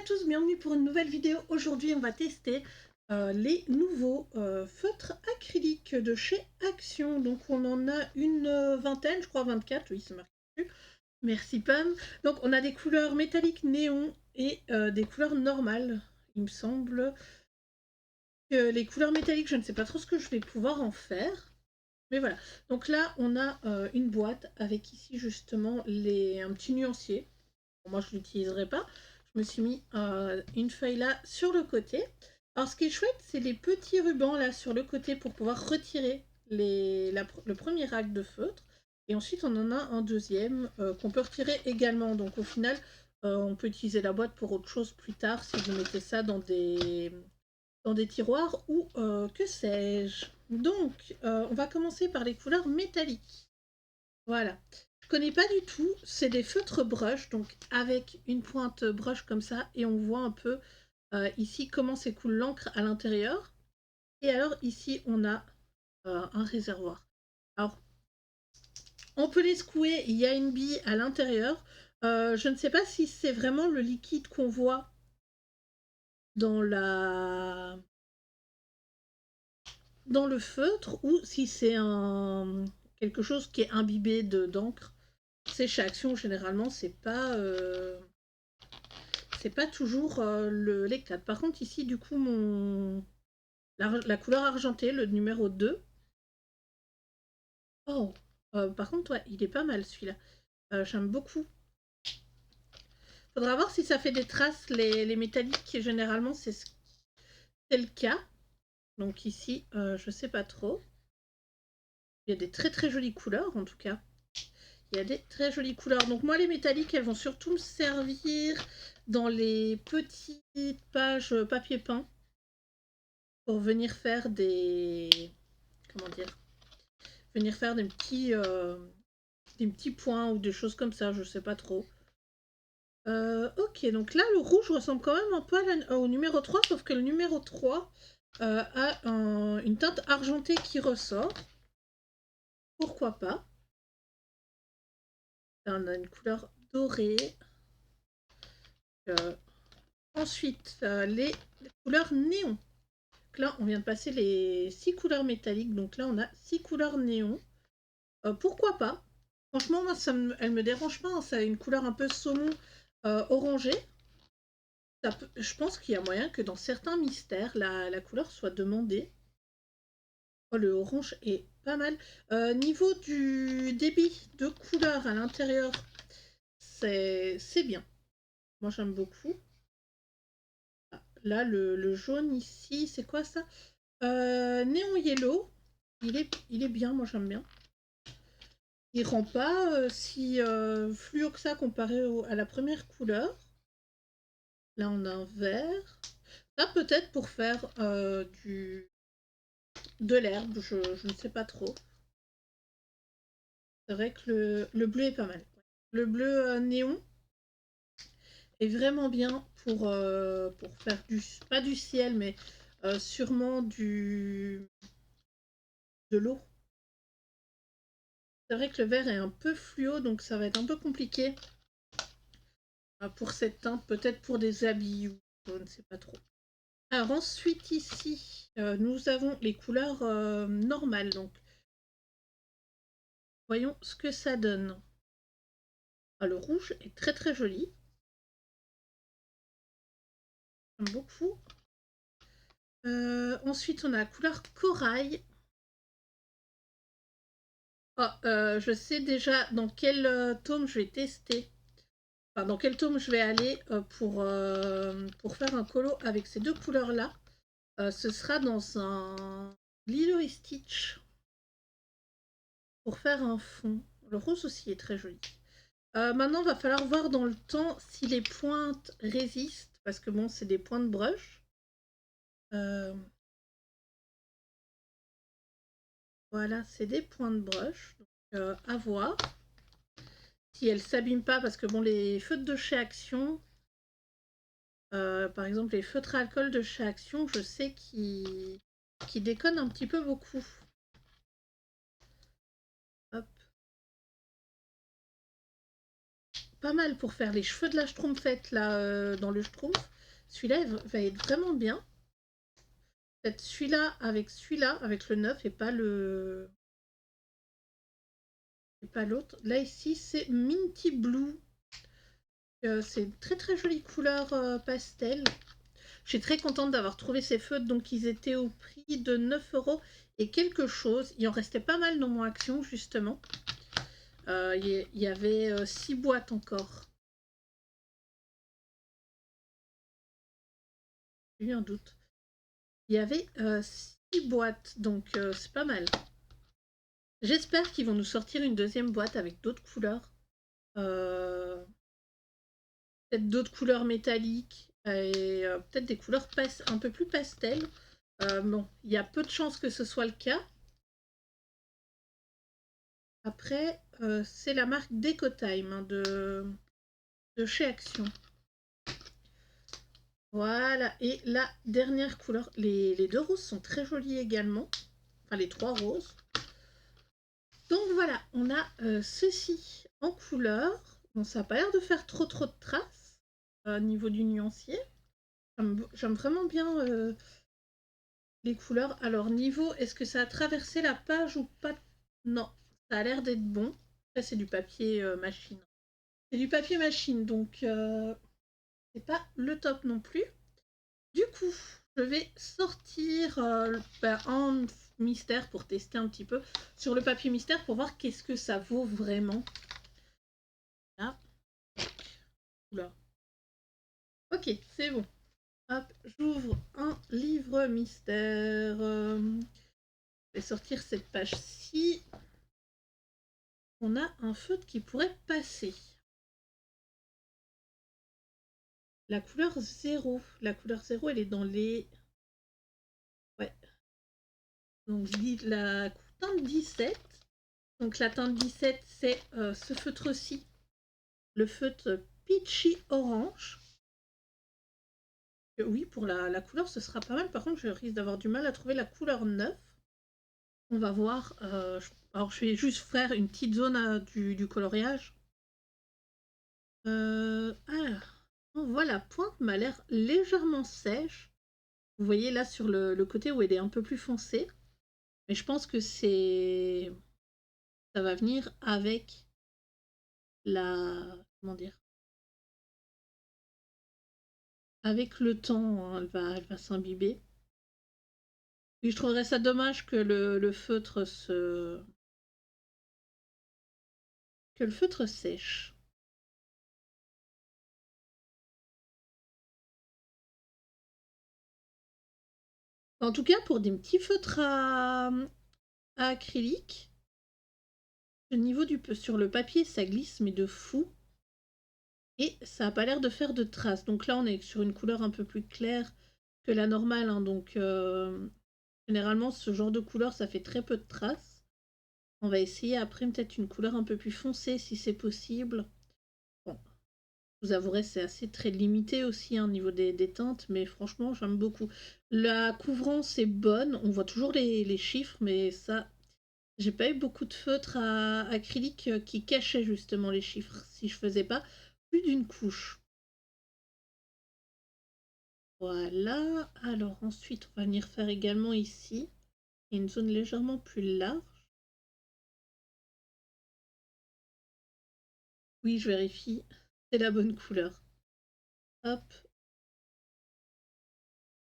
tous, bienvenue pour une nouvelle vidéo. Aujourd'hui, on va tester les nouveaux feutres acryliques de chez Action. Donc, on en a une vingtaine, je crois 24, oui, c'est marqué dessus. Merci Pam. Donc, on a des couleurs métalliques néon et des couleurs normales. Il me semble que les couleurs métalliques, je ne sais pas trop ce que je vais pouvoir en faire. Mais voilà. Donc là, on a une boîte avec ici justement un petit nuancier. Bon, moi, je ne l'utiliserai pas. Je me suis mis une feuille là sur le côté. Alors, ce qui est chouette, c'est les petits rubans là sur le côté pour pouvoir retirer le premier rack de feutre. Et ensuite, on en a un deuxième qu'on peut retirer également. Donc, au final, on peut utiliser la boîte pour autre chose plus tard si vous mettez ça dans des tiroirs ou que sais-je. Donc, on va commencer par les couleurs métalliques. Voilà. Je connais pas du tout. C'est des feutres brush, donc avec une pointe brush comme ça, et on voit un peu ici comment s'écoule l'encre à l'intérieur. Et alors ici, on a un réservoir. Alors, on peut les secouer, il y a une bille à l'intérieur. Je ne sais pas si c'est vraiment le liquide qu'on voit dans le feutre ou si c'est quelque chose qui est imbibé d'encre. C'est chez Action, généralement, c'est pas toujours les 4. Par contre, ici, du coup, la couleur argentée, le numéro 2. Oh, par contre, ouais, il est pas mal celui-là. J'aime beaucoup. Faudra voir si ça fait des traces, les métalliques. Généralement, c'est le cas. Donc ici, je sais pas trop. Il y a des très très jolies couleurs, en tout cas. Il y a des très jolies couleurs. Donc moi, les métalliques, elles vont surtout me servir dans les petites pages papier peint pour venir faire comment dire, venir faire des petits points ou des choses comme ça, je sais pas trop. Ok, donc là, le rouge ressemble quand même un peu au numéro 3, sauf que le numéro 3 a une teinte argentée qui ressort. Pourquoi pas? Là, on a une couleur dorée. Ensuite, les couleurs néon. Donc là, on vient de passer les 6 couleurs métalliques. Donc là, on a 6 couleurs néon. Pourquoi pas? Franchement, moi, elle me dérange pas. Hein. Ça a une couleur un peu saumon orangé. Je pense qu'il y a moyen que dans certains mystères, la couleur soit demandée. Oh, le orange est pas mal. Niveau du débit de couleur à l'intérieur, c'est bien. Moi, j'aime beaucoup. Là, le jaune ici, c'est quoi ça? Néon yellow. Il est bien, moi j'aime bien. Il rend pas si fluo que ça comparé à la première couleur. Là, on a un vert. Ça, peut-être pour faire de l'herbe, je ne sais pas trop. C'est vrai que le bleu est pas mal. Le bleu néon est vraiment bien pour faire pas du ciel, mais sûrement de l'eau. C'est vrai que le vert est un peu fluo, donc ça va être un peu compliqué pour cette teinte, peut-être pour des habits ou je ne sais pas trop. Alors ensuite ici, nous avons les couleurs normales, donc voyons ce que ça donne. Ah, le rouge est très très joli. J'aime beaucoup. Ensuite, on a la couleur corail. Oh, je sais déjà dans quel tome je vais tester. Enfin, dans quel tome je vais aller pour faire un colo avec ces deux couleurs-là. Ce sera dans un Lilo et Stitch pour faire un fond. Le rose aussi est très joli. Maintenant, il va falloir voir dans le temps si les pointes résistent, parce que bon, c'est des points de brush. Voilà, c'est des points de brush, donc à voir si elles s'abîment pas, parce que bon, les feutres de chez Action, par exemple les feutres à alcool de chez Action, je sais qu'ils déconnent un petit peu beaucoup. Hop. Pas mal pour faire les cheveux de la Schtroumpfette là dans le Schtroumpf. Celui-là va être vraiment bien. Peut-être celui-là, avec le 9 et pas le... Et pas l'autre. Là, ici, c'est Minty Blue. C'est une très très jolie couleur pastel. Je suis très contente d'avoir trouvé ces feutres. Donc, ils étaient au prix de 9 € et quelque chose. Il en restait pas mal dans mon action, justement. Il y avait 6 boîtes encore. J'ai eu un doute. Il y avait 6 boîtes, donc c'est pas mal. J'espère qu'ils vont nous sortir une deuxième boîte avec d'autres couleurs. Peut-être d'autres couleurs métalliques et peut-être des couleurs un peu plus pastel. Bon, il y a peu de chances que ce soit le cas. Après, c'est la marque Decotime hein, de chez Action. Voilà, et la dernière couleur, les deux roses sont très jolies également. Enfin, les 3 roses. Donc voilà, on a ceci en couleur. Bon, ça n'a pas l'air de faire trop de traces au niveau du nuancier. J'aime vraiment bien les couleurs. Alors, niveau, est-ce que ça a traversé la page ou pas? Non, ça a l'air d'être bon. Ça, c'est du papier machine. C'est du papier machine, donc c'est pas le top non plus. Du coup, je vais sortir un mystère pour tester un petit peu sur le papier mystère pour voir qu'est-ce que ça vaut vraiment. Là. Oula. Ok, c'est bon. Hop, j'ouvre un livre mystère. Je vais sortir cette page-ci. On a un feutre qui pourrait passer. La couleur 0. La couleur 0, elle est dans les... Ouais. Donc la teinte 17. Donc la teinte 17, c'est ce feutre-ci. Le feutre Peachy Orange. Oui, pour la couleur, ce sera pas mal. Par contre, je risque d'avoir du mal à trouver la couleur 9. On va voir. Alors, je vais juste faire une petite zone du coloriage. Alors, on voit la pointe m'a l'air légèrement sèche. Vous voyez là sur le côté où elle est un peu plus foncée. Mais je pense que ça va venir avec la... Comment dire? Avec le temps, hein, elle va s'imbiber. Et je trouverais ça dommage que le feutre que le feutre sèche. En tout cas, pour des petits feutres à acrylique, le niveau sur le papier, ça glisse, mais de fou. Et ça n'a pas l'air de faire de traces. Donc là, on est sur une couleur un peu plus claire que la normale. Hein, donc généralement, ce genre de couleur, ça fait très peu de traces. On va essayer après peut-être une couleur un peu plus foncée si c'est possible. Bon, je vous avouerai, c'est assez très limité aussi au niveau des teintes, mais franchement, j'aime beaucoup. La couvrance est bonne, on voit toujours les chiffres, mais ça, j'ai pas eu beaucoup de feutres à acrylique qui cachaient justement les chiffres si je faisais pas plus d'une couche. Voilà, alors ensuite on va venir faire également ici une zone légèrement plus large. Oui, je vérifie, c'est la bonne couleur. Hop.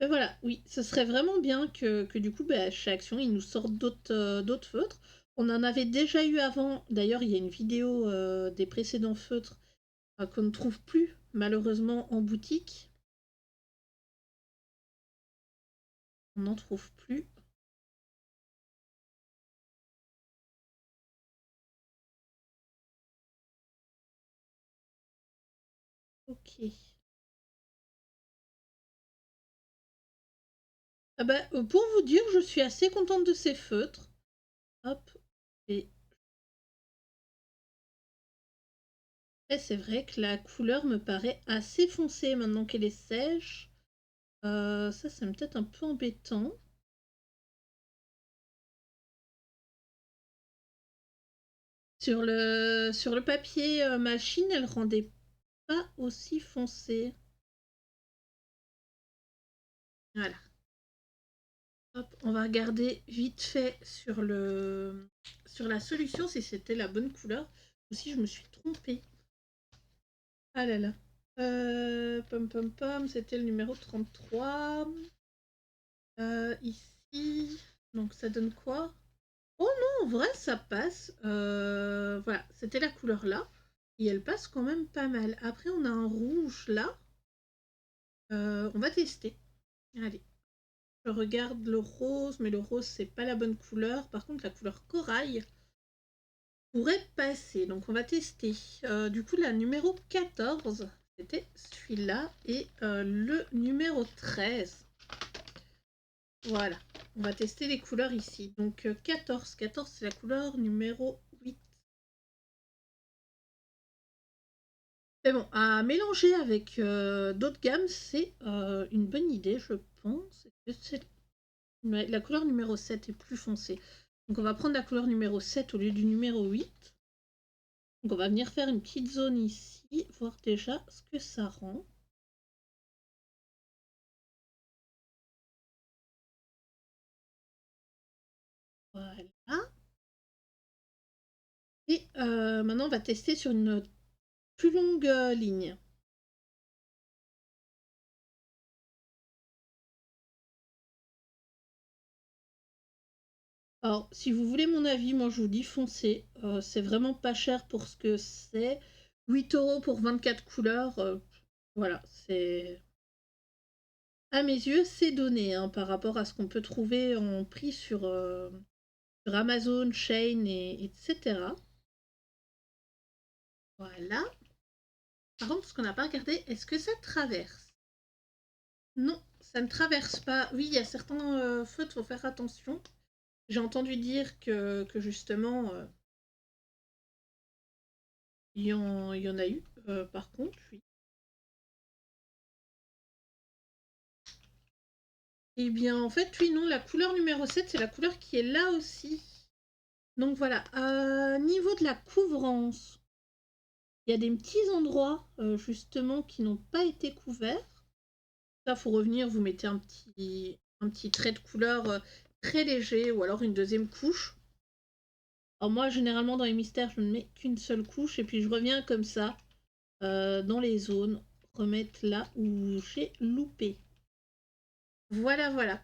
Et voilà, oui, ce serait vraiment bien que du coup, chez Action, ils nous sortent d'autres feutres. On en avait déjà eu avant, d'ailleurs il y a une vidéo des précédents feutres qu'on ne trouve plus malheureusement en boutique. On n'en trouve plus. Ok. Ah bah, pour vous dire, je suis assez contente de ces feutres. Hop. Et c'est vrai que la couleur me paraît assez foncée maintenant qu'elle est sèche. Ça, c'est peut-être un peu embêtant. Sur le papier machine, elle rendait pas aussi foncée. Voilà. Hop, on va regarder vite fait sur la solution si c'était la bonne couleur ou si je me suis trompée. Ah là là. Pom pom pom, c'était le numéro 33. Ici, donc ça donne quoi? Oh non, en vrai ça passe. Voilà, c'était la couleur là. Et elle passe quand même pas mal. Après on a un rouge là. On va tester. Allez. Je regarde le rose, mais le rose c'est pas la bonne couleur. Par contre la couleur corail pourrait passer. Donc on va tester. Du coup la numéro 14, c'était celui-là. Et le numéro 13. Voilà. On va tester les couleurs ici. Donc 14. 14 c'est la couleur numéro 8. Mais bon, à mélanger avec d'autres gammes, c'est une bonne idée, je pense. La couleur numéro 7 est plus foncée. Donc on va prendre la couleur numéro 7 au lieu du numéro 8. Donc on va venir faire une petite zone ici, voir déjà ce que ça rend. Voilà. Et maintenant on va tester sur une plus longue ligne. Alors, si vous voulez mon avis, moi je vous dis foncez. C'est vraiment pas cher pour ce que c'est. 8 € pour 24 couleurs. Voilà, c'est. À mes yeux, c'est donné hein, par rapport à ce qu'on peut trouver en prix sur Amazon, Shein, etc. Voilà. Par contre, ce qu'on n'a pas regardé, est-ce que ça traverse? Non, ça ne traverse pas. Oui, il y a certains feutres, il faut faire attention. J'ai entendu dire que justement, il y en a eu, par contre, oui. Eh bien, en fait, oui, non, la couleur numéro 7, c'est la couleur qui est là aussi. Donc voilà, niveau de la couvrance, il y a des petits endroits, justement, qui n'ont pas été couverts. Ça, faut revenir, vous mettez un petit trait de couleur très léger, ou alors une deuxième couche. Alors moi, généralement, dans les mystères, je ne mets qu'une seule couche, et puis je reviens comme ça, dans les zones, remettre là où j'ai loupé. Voilà, voilà.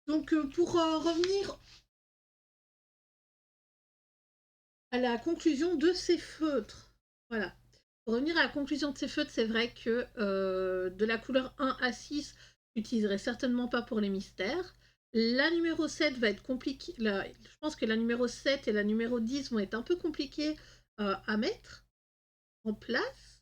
Donc, pour revenir à la conclusion de ces feutres. Voilà. Pour revenir à la conclusion de ces feutres, c'est vrai que de la couleur 1 à 6, j'utiliserai certainement pas pour les mystères. La numéro 7 va être compliquée. Je pense que la numéro 7 et la numéro 10 vont être un peu compliquées à mettre en place.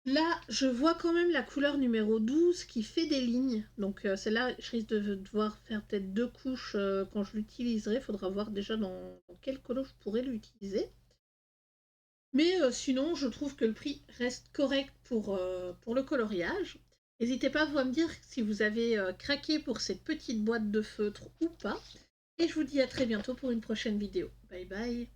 Là, je vois quand même la couleur numéro 12 qui fait des lignes. Donc celle-là, je risque de devoir faire peut-être 2 couches quand je l'utiliserai. Il faudra voir déjà dans quel colo je pourrais l'utiliser. Mais sinon, je trouve que le prix reste correct pour le coloriage. N'hésitez pas à me dire si vous avez craqué pour cette petite boîte de feutre ou pas. Et je vous dis à très bientôt pour une prochaine vidéo. Bye bye.